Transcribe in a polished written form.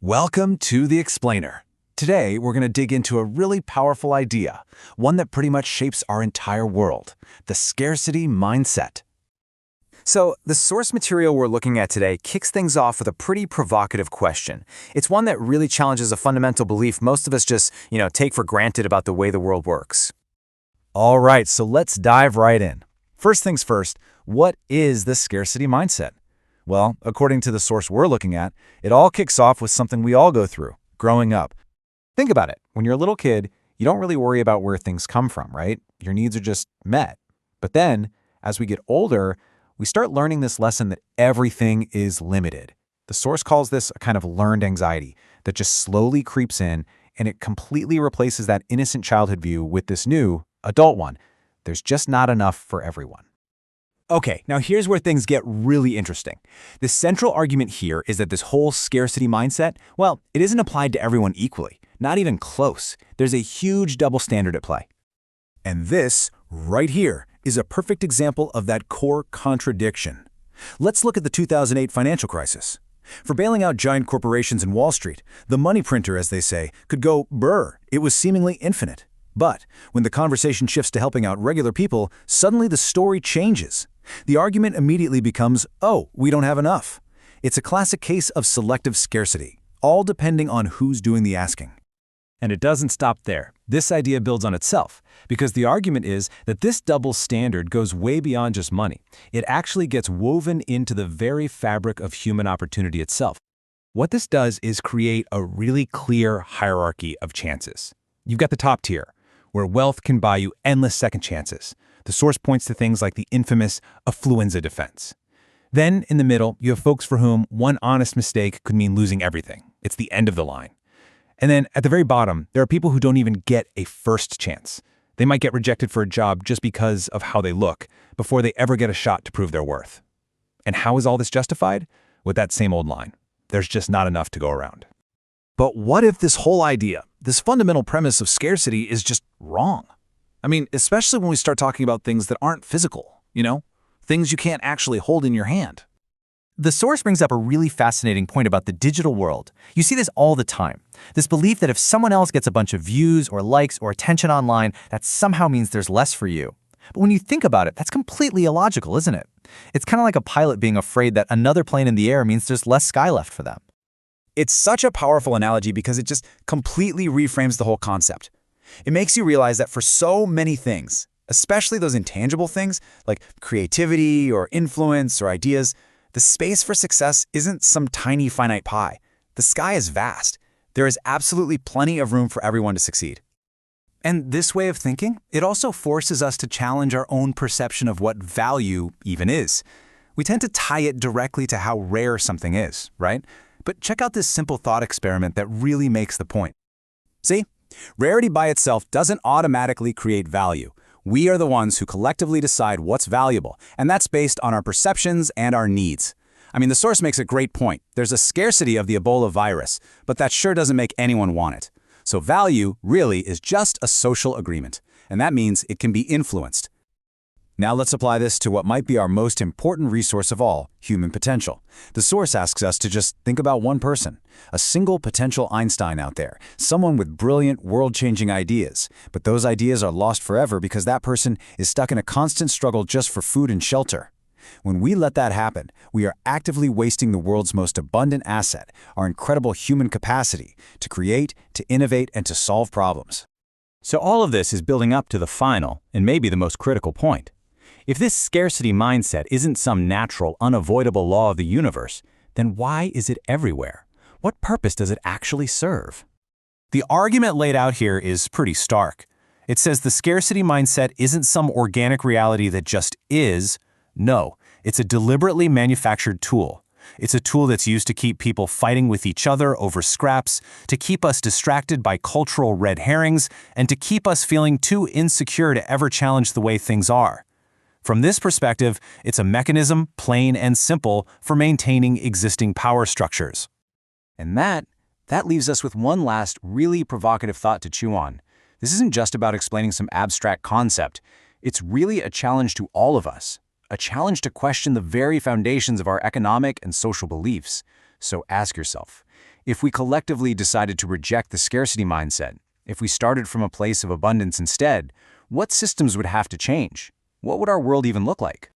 Welcome to The Explainer. Today, we're going to dig into a really powerful idea, one that pretty much shapes our entire world, the scarcity mindset. So, the source material we're looking at today kicks things off with a pretty provocative question. It's one that really challenges a fundamental belief most of us just, take for granted about the way the world works. All right, so let's dive right in. First things first, what is the scarcity mindset? Well, according to the source we're looking at, it all kicks off with something we all go through, growing up. Think about it. When you're a little kid, you don't really worry about where things come from, right? Your needs are just met. But then, as we get older, we start learning this lesson that everything is limited. The source calls this a kind of learned anxiety that just slowly creeps in, and it completely replaces that innocent childhood view with this new, adult one. There's just not enough for everyone. Okay, now here's where things get really interesting. The central argument here is that this whole scarcity mindset, well, it isn't applied to everyone equally, not even close. There's a huge double standard at play. And this, right here, is a perfect example of that core contradiction. Let's look at the 2008 financial crisis. For bailing out giant corporations in Wall Street, the money printer, as they say, could go brr. It was seemingly infinite. But when the conversation shifts to helping out regular people, suddenly the story changes. The argument immediately becomes, oh, we don't have enough. It's a classic case of selective scarcity, all depending on who's doing the asking. And it doesn't stop there. This idea builds on itself, because the argument is that this double standard goes way beyond just money. It actually gets woven into the very fabric of human opportunity itself. What this does is create a really clear hierarchy of chances. You've got the top tier, where wealth can buy you endless second chances. The source points to things like the infamous affluenza defense. Then, in the middle, you have folks for whom one honest mistake could mean losing everything. It's the end of the line. And then, at the very bottom, there are people who don't even get a first chance. They might get rejected for a job just because of how they look, before they ever get a shot to prove their worth. And how is all this justified? With that same old line. There's just not enough to go around. But what if this whole idea, this fundamental premise of scarcity is just wrong? I mean, especially when we start talking about things that aren't physical, things you can't actually hold in your hand. The source brings up a really fascinating point about the digital world. You see this all the time. This belief that if someone else gets a bunch of views or likes or attention online, that somehow means there's less for you. But when you think about it, that's completely illogical, isn't it? It's kind of like a pilot being afraid that another plane in the air means there's less sky left for them. It's such a powerful analogy because it just completely reframes the whole concept. It makes you realize that for so many things, especially those intangible things like creativity or influence or ideas, the space for success isn't some tiny finite pie. The sky is vast. There is absolutely plenty of room for everyone to succeed. And this way of thinking, it also forces us to challenge our own perception of what value even is. We tend to tie it directly to how rare something is, right? But check out this simple thought experiment that really makes the point. See? Rarity by itself doesn't automatically create value. We are the ones who collectively decide what's valuable, and that's based on our perceptions and our needs. I mean, the source makes a great point. There's a scarcity of the Ebola virus, but that sure doesn't make anyone want it. So value really is just a social agreement, and that means it can be influenced. Now let's apply this to what might be our most important resource of all, human potential. The source asks us to just think about one person, a single potential Einstein out there, someone with brilliant, world-changing ideas. But those ideas are lost forever because that person is stuck in a constant struggle just for food and shelter. When we let that happen, we are actively wasting the world's most abundant asset, our incredible human capacity to create, to innovate, and to solve problems. So all of this is building up to the final, and maybe the most critical point. If this scarcity mindset isn't some natural, unavoidable law of the universe, then why is it everywhere? What purpose does it actually serve? The argument laid out here is pretty stark. It says the scarcity mindset isn't some organic reality that just is. No, it's a deliberately manufactured tool. It's a tool that's used to keep people fighting with each other over scraps, to keep us distracted by cultural red herrings, and to keep us feeling too insecure to ever challenge the way things are. From this perspective, it's a mechanism, plain and simple, for maintaining existing power structures. And that leaves us with one last really provocative thought to chew on. This isn't just about explaining some abstract concept. It's really a challenge to all of us, a challenge to question the very foundations of our economic and social beliefs. So ask yourself, If we collectively decided to reject the scarcity mindset, if we started from a place of abundance instead, what systems would have to change? What would our world even look like?